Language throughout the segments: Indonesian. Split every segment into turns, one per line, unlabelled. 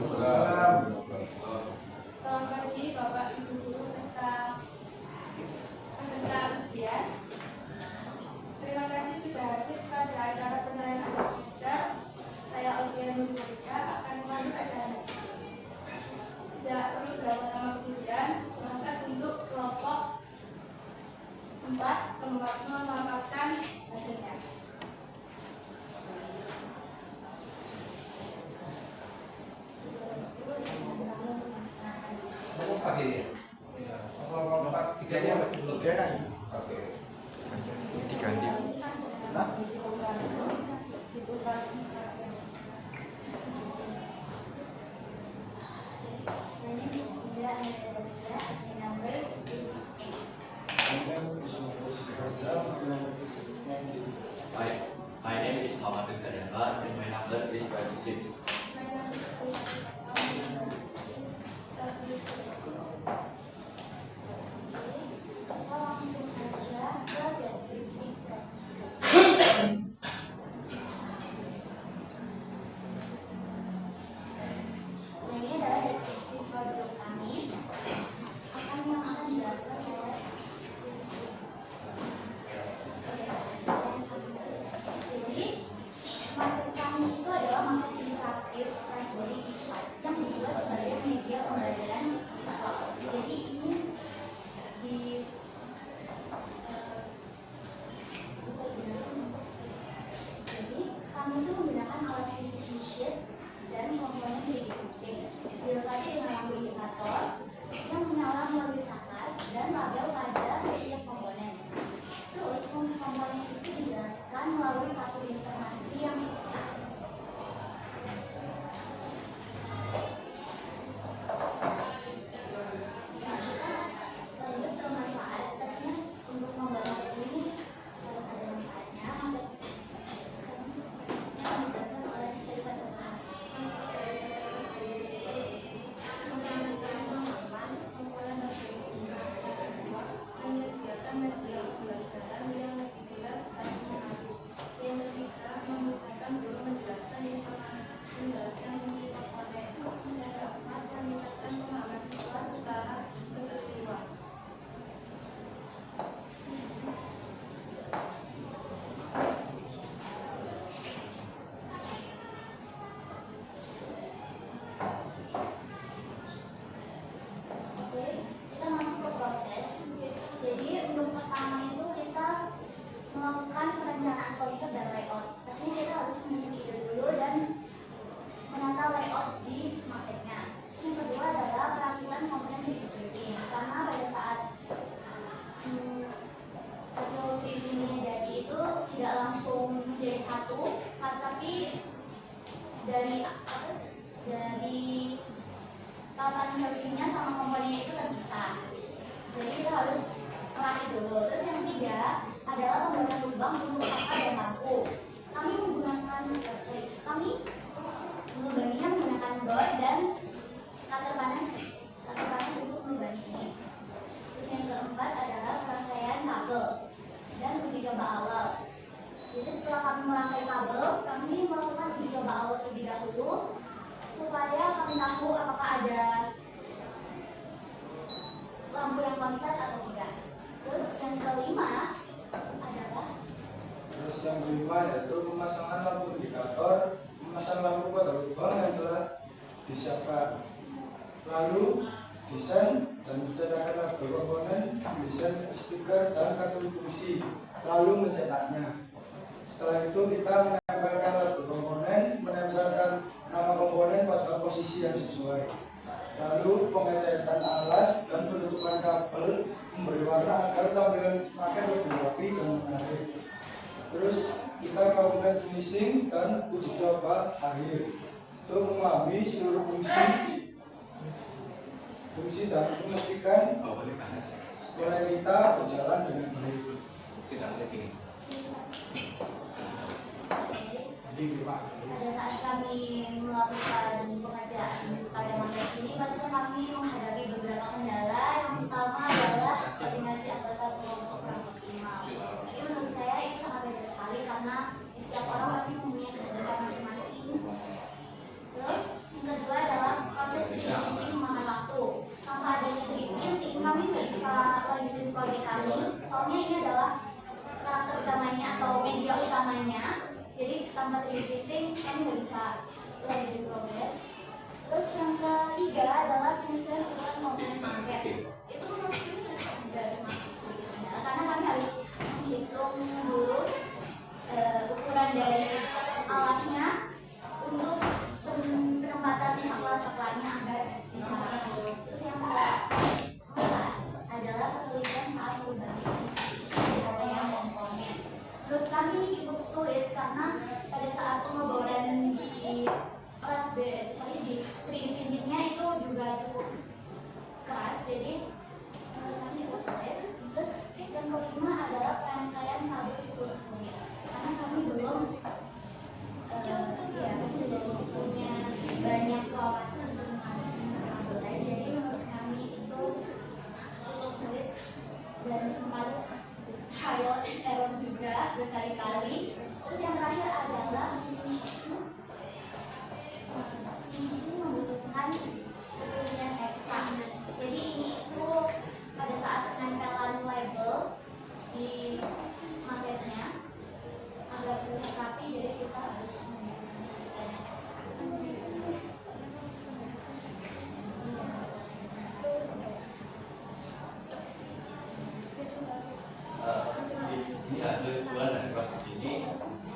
Selamat pagi Bapak Ibu Guru serta peserta ujian. Terima kasih sudah hadir pada acara penilaian akhir semester. Saya Alfian Nurulika akan memandu acara. Tidak perlu berlama-lama kemudian, silakan untuk kelompok 4 memaparkan hasilnya.
Pagi ini. Kelompok 4 tiganya masih belum. Oke.
Diganti.
Nah.
My name is Muhammad Karyamba and my number is 26.
Dari papan surfingnya sama komponennya itu terpisah. Jadi kita harus melatih dulu. Terus yang ketiga adalah pembuatan lubang untuk kakak dan lampu. Kami mengulanginya menggunakan dot dan cutter panas untuk melubangi ini. Terus yang keempat adalah perangkaian kabel dan uji coba awal. Jadi setelah kami merangkai kabel, kami melakukan uji coba awal terlebih dahulu supaya kami tahu apakah ada lampu yang konslet atau tidak. Terus yang kelima adalah
yaitu pemasangan lampu indikator, memasang lampu pada lubang yang telah disiapkan. Lalu desain dan mencetakan label komponen, desain stiker dan kartu fungsi, lalu mencetaknya. Setelah itu kita menempelkan label komponen, menempelkan nama komponen pada posisi yang sesuai. Lalu pengecatan alas dan penutupan kabel memberi warna agar tampilan pakai lebih rapi dan menarik. Terus kita melakukan finishing dan uji coba akhir untuk memahami seluruh fungsi dan memastikan proyek kita berjalan dengan baik.
pada saat kami melakukan pengerjaan pada materi ini, pasti kami menghadapi beberapa kendala. Yang pertama adalah koordinasi anggota kelompok perangkat minimal. Jadi menurut saya itu sangat beda sekali karena di setiap orang pasti mempunyai kesibukan masing-masing. Terus yang kedua adalah
namanya, jadi tanpa 3D printing kami nggak bisa lebih progres. Terus yang ketiga adalah penyusunan ukuran komponen paket. Itu dari masuk karena kami harus menghitung dulu ukuran dari alasnya untuk penempatan saklar-saklarnya agar bisa. Terus yang keempat adalah ketelitian saat mengubah komponen. Menurut kami ini cukup sulit karena pada saat pengeboran di kelas di 3D printingnya itu juga cukup keras, jadi menurut kami cukup sulit. Terus yang kelima adalah rangkaian kabel cukup rumit karena kami belum punya banyak wawasan tentang maksudnya, jadi menurut kami itu cukup sulit dan sempat trial and error juga berkali-kali. Terus yang terakhir adalah ini membutuhkan ketelitian ekstra. Jadi ini itu pada saat penempelan label di marketnya agar terlihat rapi, jadi kita harus menggunakan ketelitian ekstra.
Ini hasil kesimpulan dari proses ini.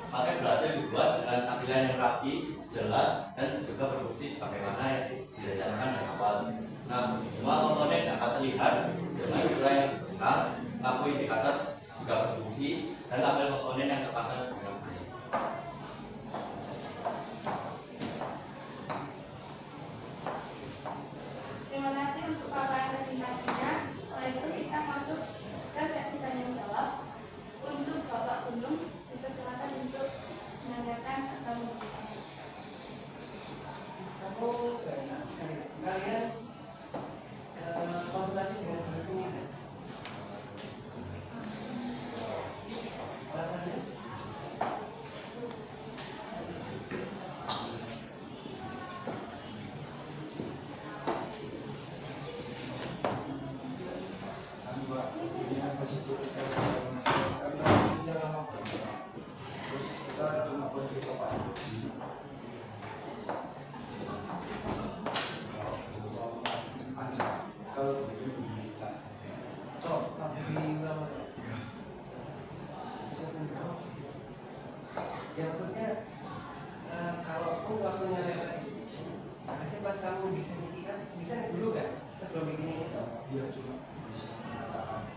Paket berhasil dibuat dengan tampilan yang rapi, jelas, dan juga berfungsi sebagaimana yang direncanakan dari awal. Nah, semua komponen dapat terlihat dengan ukuran yang besar, lampu indikator juga berfungsi, dan label komponen yang terpasang dengan baik.
Terima kasih untuk paparan presentasinya. Setelah itu kita masuk ke sesi tanya jawab. Untuk Bapak Gunung, dipersilakan untuk menanyakan atau memberikan.
Kamu kalian konsultasi dengan dosennya kan? Alasannya? Ya maksudnya kalau aku waktunya lewat itu, harusnya pas kamu desain ini kan desain dulu kan sebelum bikin ini itu.
Iya cuma bisa mengatakan.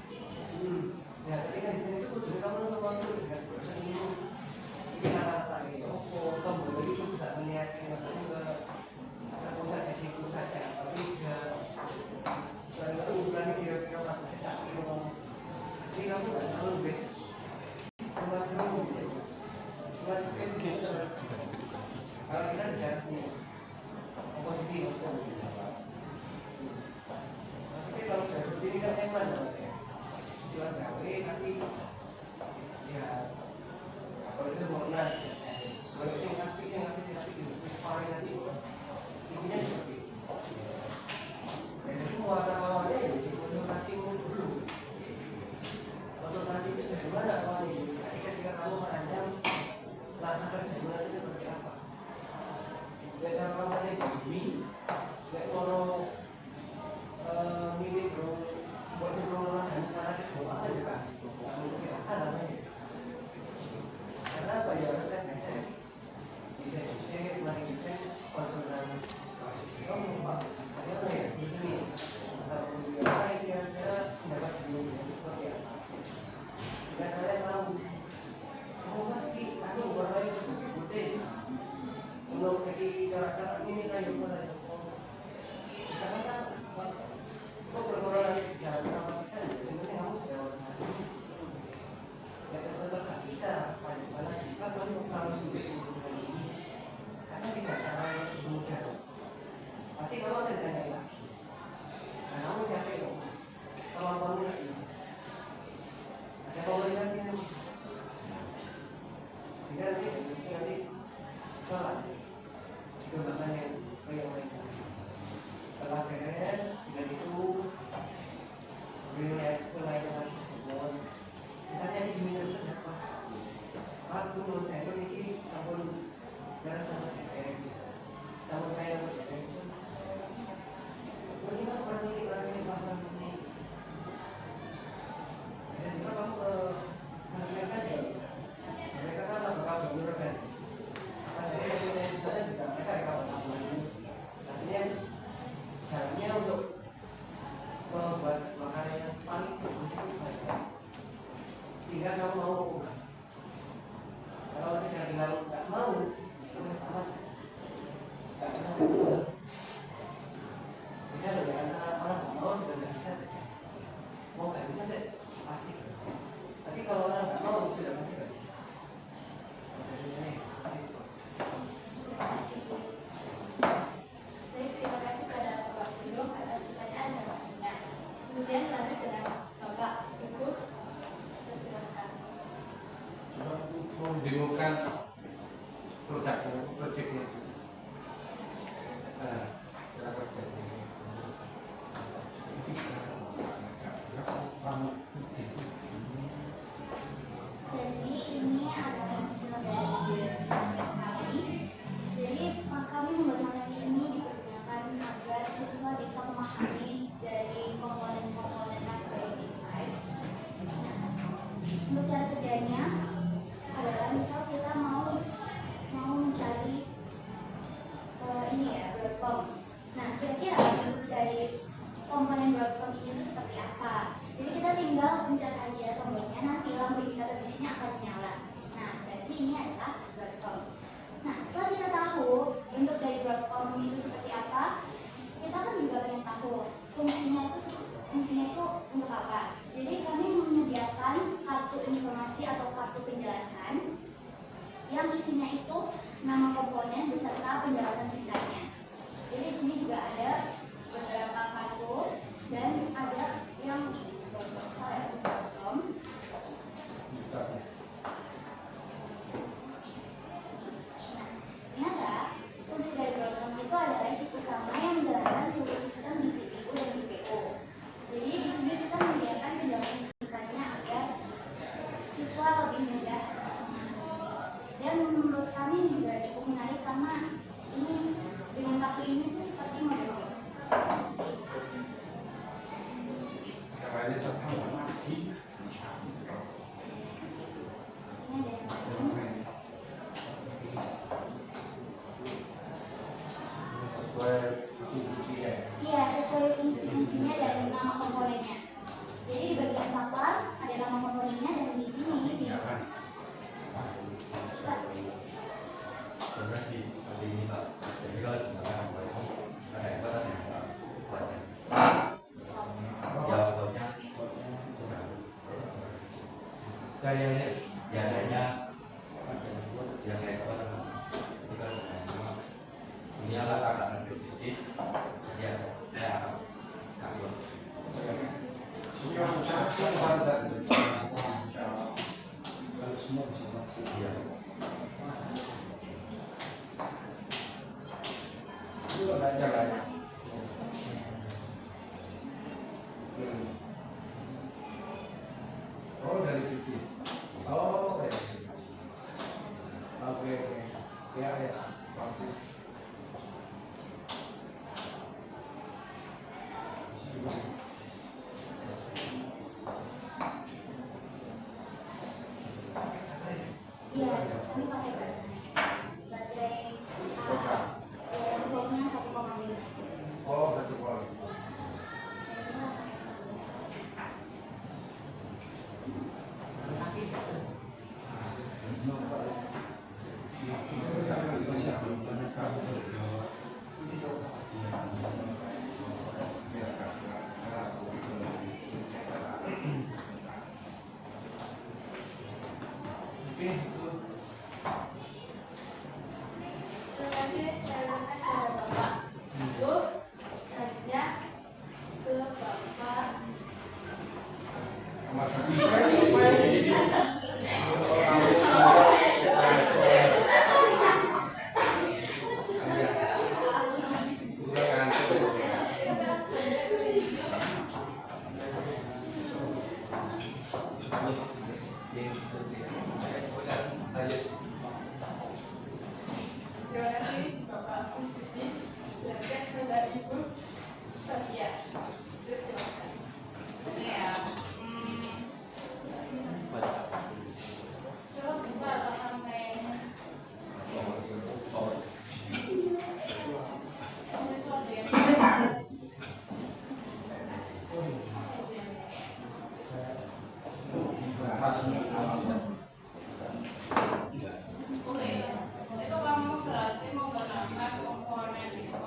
Ya ketika desain itu kudu kamu langsung langsung dengan proses ini. Ini kata-kata ini, oh kamu itu bisa melihat ini ke pusat di situ saja, tapi selain itu ukurannya kira-kira batasnya saat ini. Jadi kamu nggak terlalu base. Cuma seru bisa. Buat spesifik kalau kita bicara sini komposisi maksudnya kalau sudah seperti ini kan eman namanya jelas gawe tapi ya kalau saya mau kenal kalau sing tapi paling nanti intinya seperti itu. Dan itu awalnya ya di konsultasi dulu. Konsultasi itu dari mana awalnya? Ketika kamu merancang latar kerja itu seperti apa? Tidak cara yang bumi, tidak kalau milik buat pengelolaan dan cara sekolah juga nggak mungkin akan namanya. Karena apa ya harus step by step. Desain, mari desain, konsultan. Kamu pak, saya apa ya di sini? Asal punya apa kira-kira pendapat beliau seperti apa? Jika kalian tahu pasti aku warna itu putih. Kalau kayak cara-cara ini kayak apa tadi? Sama-sama. Kok berkorban cara perawatan kita? Sebenarnya kamu sudah masuk. Ya tetap nggak bisa. Karena kita perlu terlalu sulit untuk ini. Karena tidak cara yang mudah. Pasti kamu akan ditanya lagi. Nah, kamu siapa itu? Kalau kamu lagi. Ada komunikasi nanti. Jika nanti sholat dikembangkan yang mereka setelah beres dengan Ini ada yang orang mau dan nggak bisa, mau nggak bisa sih pasti. Tapi kalau orang nggak mau sudah pasti nggak bisa.
Baik, terima kasih kepada Bapak Guru atas pertanyaan dan sarannya. Kemudian lanjut dengan Bapak Ibu. Silakan.
Mendemokan proyeknya.
Jadi ini adalah hasil dari kami. Jadi kami membuat materi ini dipergunakan agar siswa bisa memahami dari komponen-komponen Raspberry Pi. Untuk cara kerjanya adalah misal kita mau mencari ini ya Broadcom. Nah kira-kira bentuk dari komponen Broadcom ini itu seperti apa? Jadi kita tinggal pencet aja tombolnya, nanti lampu indikator di sini akan menyala. Nah berarti ini adalah Broadcom. Nah setelah kita tahu bentuk dari Broadcom itu seperti apa, kita kan juga pengen tahu fungsinya itu untuk apa. Jadi kami menyediakan kartu informasi atau kartu penjelasan yang isinya itu nama komponen beserta penjelasan singkatnya. Jadi di sini juga ada beberapa kartu dan ada yang saya Broadcom. Nah, ternyata fungsi dari Broadcom itu adalah chip utama yang menjalankan seluruh sistem di CPU dan GPU. Jadi di sini kita menyediakan penjelasan singkatnya agar siswa lebih mudah memahami. Dan menurut kami juga cukup menarik karena ini dengan kartu ini tuh seperti model game. Ini ada yang lain. Iya, sesuai fungsi-fungsinya dan nama komponennya. Jadi di bagian saklar ada nama komponennya dan di sini di
Sebenarnya seperti ini Pak. Jadi kalau digunakan ada yang kata yang ya pokoknya sudah
Dayanya
biasanya yang kayak apa kita ini adalah kakak sedikit ya kakak
Kalau semua bisa masuk.
iya
itu ada jalannya. Oh dari sisi. Oh ya. Oke. Ya ya. Bagus.
iya kami pakai baterai yang voltnya 1,5.
Oh satu kali. Oke.
Terima kasih. Saya berikan kepada Bapak Ibu. Selanjutnya ke Bapak. Terima kasih Bapak Kusudi. Selanjutnya kepada Ibu Setia. Silakan.
Ya,
Coba buka atau sampai
oke. Itu kamu berarti menggunakan komponen itu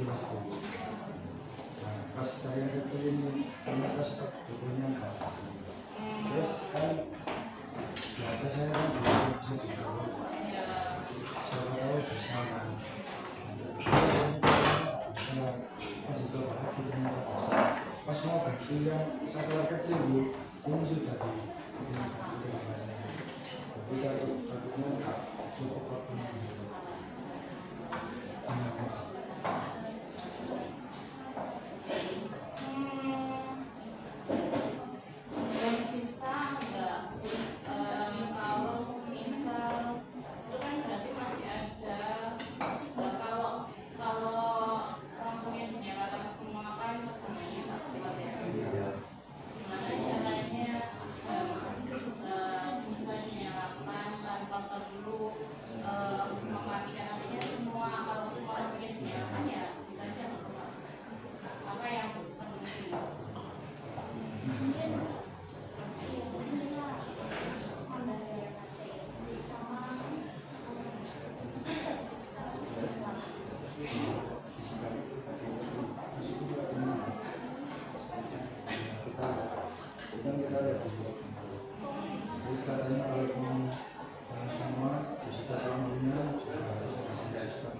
masih dulu. Nah, pas saya ini ternyata stok bukunya enggak. Terus kan siapa saya kan belum bisa dibawa. Siapa tahu bisa kan. Bisa pas itu lagi ternyata bisa. Pas mau ganti yang satu lagi kecil bu, ini sudah di sini. Jadi kalau takutnya enggak cukup waktunya.
Bisa nggak kalau semisal itu kan berarti masih ada kalau orang punya dinyatakan semua kan semuanya nggak kuat ya. Gimana caranya bisa dinyalakan tanpa perlu mematikan artinya semua kalau semua orang punya dinyalakan ya bisa aja otomatis. Apa yang perlu sih?
Mungkin iya mungkin kita tambah daya mati sama
Kita lihat dulu. Jadi katanya kalau mau semua di sekitar pembangunan juga harus ada sistem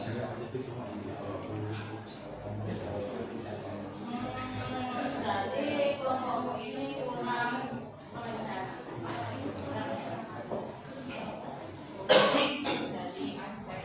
saya itu cuma
Berarti kelompokmu ini kurang terencana. Dari aspek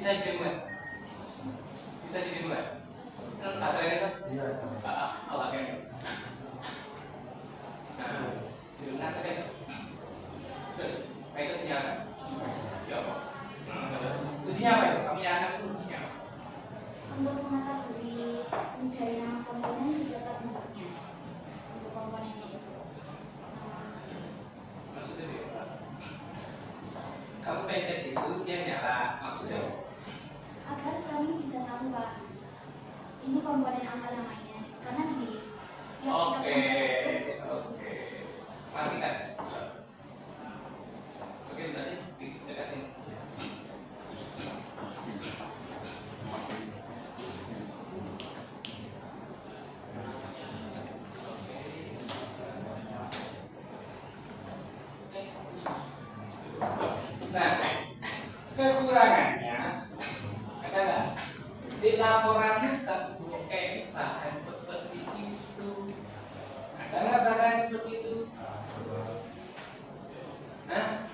Bisa jadi buat? Bisa jadi buat? Kan baterainya kan?
Iya.
Awalnya. Nah, digunakan kan? Terus, kayak itu punya anak? Ya apa? Usianya apa ya? Kamu punya anak itu usianya apa?
Untuk mengetahui dari nama komponen beserta bentuknya.
Untuk komponennya itu.
Maksudnya dia kamu pencet itu dia nyala maksudnya
Agar kami bisa tahu Pak, ini komponen apa namanya. Karena di yang
oke
kita
oke matikan oke berarti dekatin nah kekurangannya ada nggak di laporannya kayak bahan seperti itu ada nggak bahan seperti itu? Nah,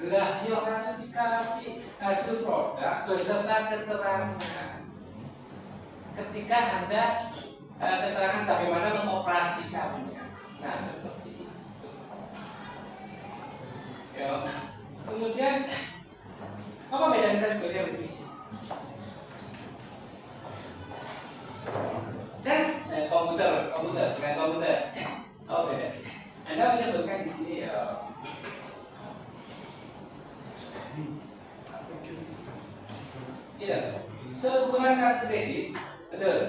lah yuk harus dikasih hasil produk beserta keterangan ketika ada keterangan bagaimana mengoperasikannya. Nah, seperti itu. Ya. Kemudian apa bedanya Raspberry dan PC? Kan komputer dengan komputer. Oh beda. Anda menyebutkan di sini ya. Iya. Sehubungan kartu kredit, betul.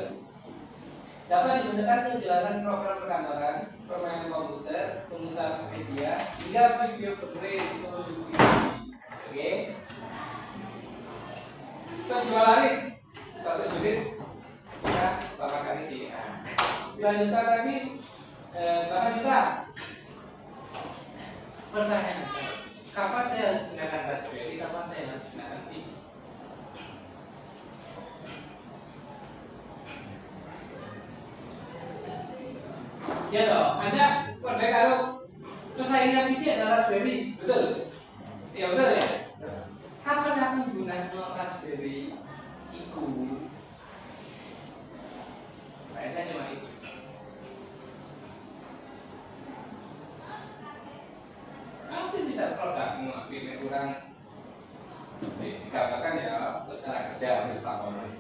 Dapat digunakan untuk menjalankan program perkantoran, permainan komputer, pemutaran media, hingga video resolusi. Oke. Penjual laris 100 unit kita berapa kali di dilanjutkan lagi berapa juta? Pertanyaan saya, kapan saya harus gunakan Raspberry, kapan saya harus gunakan PC? Ya toh, Anda pada kalau persaingan PC adalah Raspberry, betul? Ya betul ya. Kapan aku gunakan Raspberry itu? Kayaknya cuma itu. Kamu bisa produkmu akhirnya kurang dikatakan ya secara kerja harus laporan.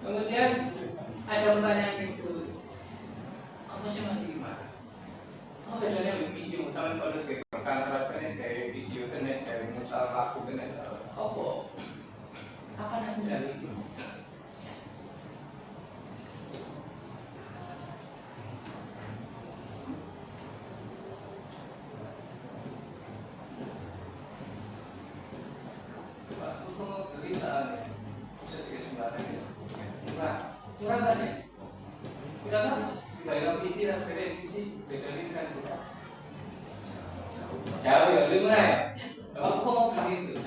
Kemudian ada pertanyaan itu, apa sih mas? Oh bedanya PC misalnya kalau kayak kantor kayak video internet kayak misal laku internet apa? Apa nanti dari itu? Aku mau beli bisa dikasih sembarang ya. Murah banyak. Tidak kan? Bayar PC Raspberry PC beda ini kan sudah jauh ya, lebih murah ya. Kalau aku mau beli itu,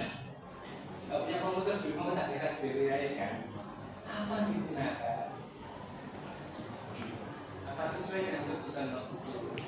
kalau punya komputer dulu mau tak Raspberry aja kan. Kapan digunakan? Apa sesuai dengan kebutuhan komputer?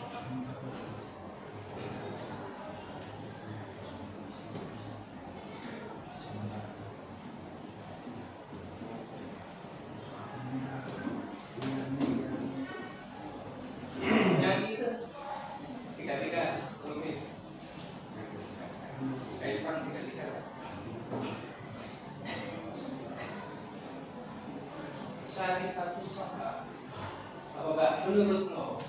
Menurutmu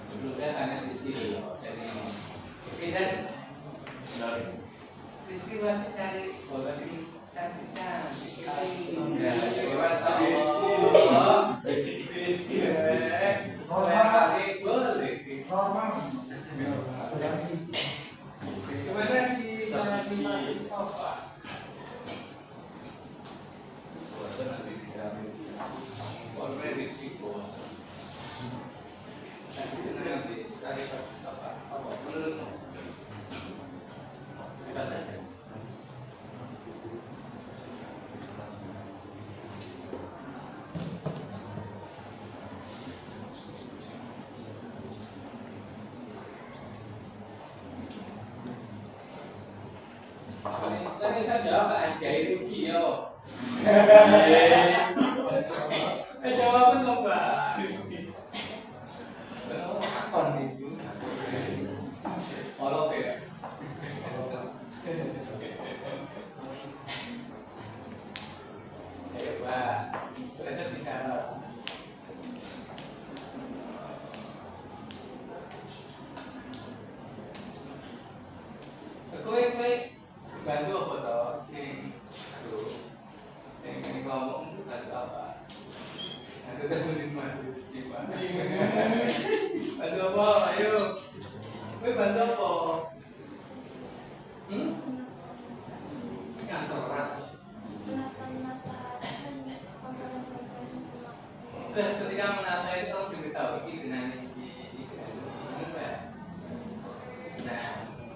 sebelumnya tanya Rizky dulu oke dan Rizky masih cari bola ini cantik-cantik Rizky
Normal.
gimana sih cara di sofa? Boleh risiko. Tapi sebenarnya bisa di sofa. Apa menurutmu? Bebas saja. kan bisa jawab Pak Kiai Rizky yo. Jawaban kok Pak. Akon itu. Olok ya. Ayo Pak, berarti bicara. Kowe bantu apa toh? Aduh, ini ngomong bantu apa? Ada temuin Mas Rizky Pak. Bantu apa? Ayo, kowe bantu apa? Kantor keras. Terus ketika menata itu kamu diberitahu ini dengan ini. Nah,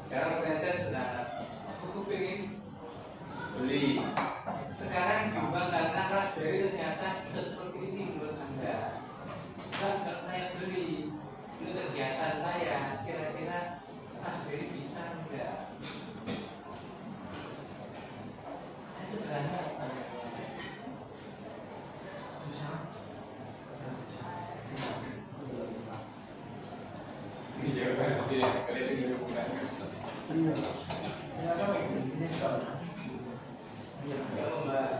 sekarang pertanyaan sudah, aku pengen beli. Sekarang bimbang karena Raspberry ternyata seperti ini menurut Anda. Kalau saya beli untuk kegiatan saya, kira-kira Raspberry bisa enggak? Sederhana apa? Bisa. Ini jawaban tidak kalian bukan.
Iya. Ternyata ini kan.
Ya Mbak.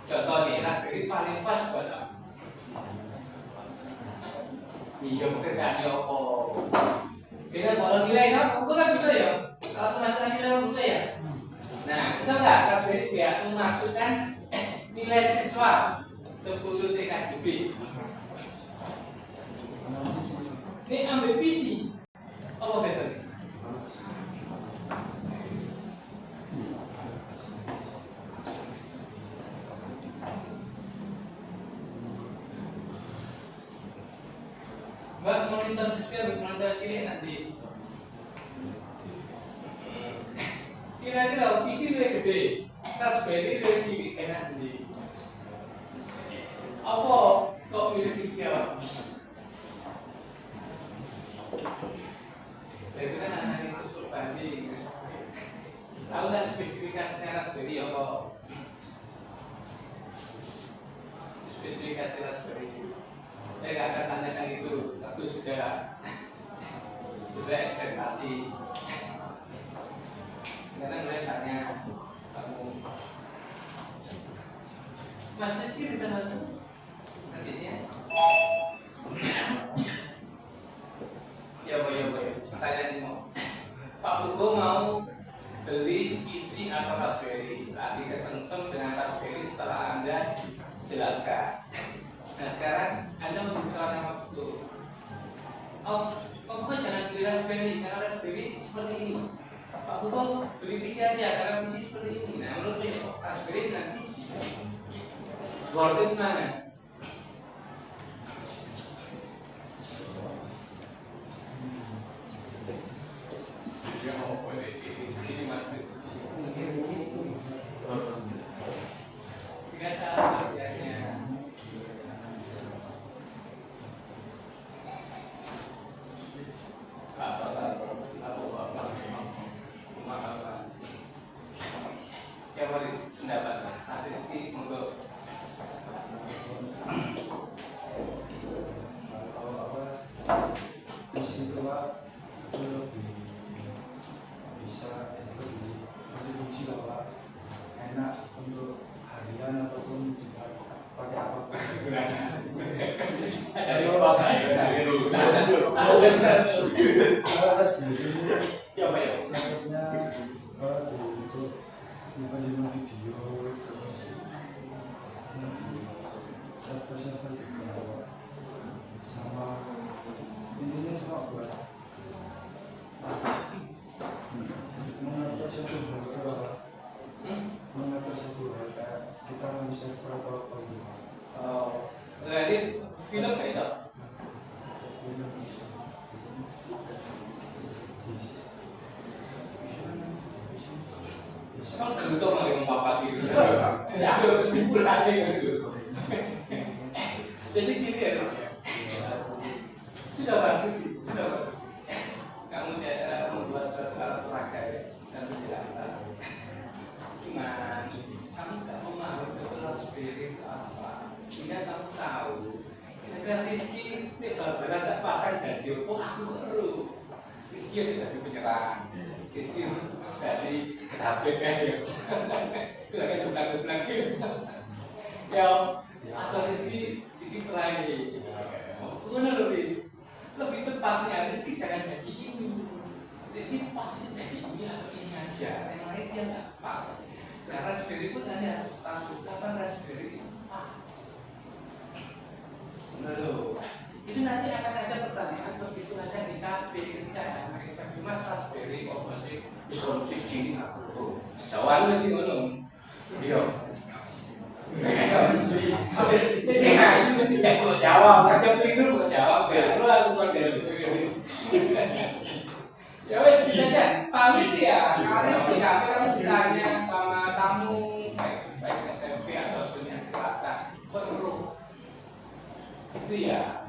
Contoh nih, Raspberry paling pas buat apa? Iya, pekerjaannya apa? Kita kalau nilai kan, aku kan bisa ya. Kalau masalah nilai kan bisa ya. Nah, bisa nggak Raspberry dia memasukkan nilai siswa 10 TKJB? Ini ambil PC, apa betul? Mbak monitor besar, monitor cilik nanti. Kira-kira PC lebih gede, Raspberry lebih cilik enak nanti. Apa kok milih PC apa? Itu kan analisis berbanding. Tahu nggak spesifikasinya Raspberry apa? Spesifikasi Raspberry. Saya nggak akan tanyakan itu, tapi sudah sesuai ekspektasi. Sekarang saya tanya kamu, Mas Rizky bisa bantu? Nantinya? Ya boy. Pertanyaan ini mau. Pak Hugo mau beli PC atau Raspberry, berarti kesengsem dengan Raspberry setelah Anda jelaskan. Nah sekarang Anda membicarakan Pak Hugo. Oh, Pak Hugo jangan beli Raspberry karena Raspberry seperti ini. Pak Hugo beli PC aja karena PC seperti ini. Nah menurut saya Raspberry dengan PC worth it mana? Dia mau boleh di sini Mas Rizky. Tiga cara kerjanya. Ya boleh pendapat Mas Rizky untuk
Di situ Pak, itu lebih bisa lebih fungsi Pak, enak untuk harian ataupun pakai apapun.
dari pas saya dari dulu.
Kalau Raspberry ini
Ya Pak ya.
laptopnya untuk nyimpan video, terus server juga, sama intinya cuma buat mengatur satu hal, kita mau server atau apa gitu.
Jadi film nggak bisa. Kan bentuk lagi mempapat gitu. Ya kesimpulannya gitu. Jadi gini ya. Sudah bagus sih, sudah bagus. Kamu
benar tidak pasang dan diopong aku keru. Rizky dari penyerang, Rizky dari ketabek kan ya. Sudah kayak geblak-geblak gitu. Ya, atau Rizky ini pelangi. Gimana loh Riz? Lebih tepatnya Rizky jangan jadi ini. Rizky pasti jadi ini atau ini aja. Yang lain dia nggak pas. Nah, raspberry pun hanya harus tahu kapan raspberry itu pas. Benar loh. Itu nanti akan ada pertanyaan begitu ada di KB ketika anak SMP Mas raspberry kok masih disolusi gini aku. Jawaban mesti ngono. Iya. Habis itu mesti jago jawab. Kerja pikir kok jawab ya. Lu aku kan dari itu. Ya wes kita kan pamit ya. Karena di KB kamu ditanya sama tamu baik SMP atau punya kelasan perlu itu ya.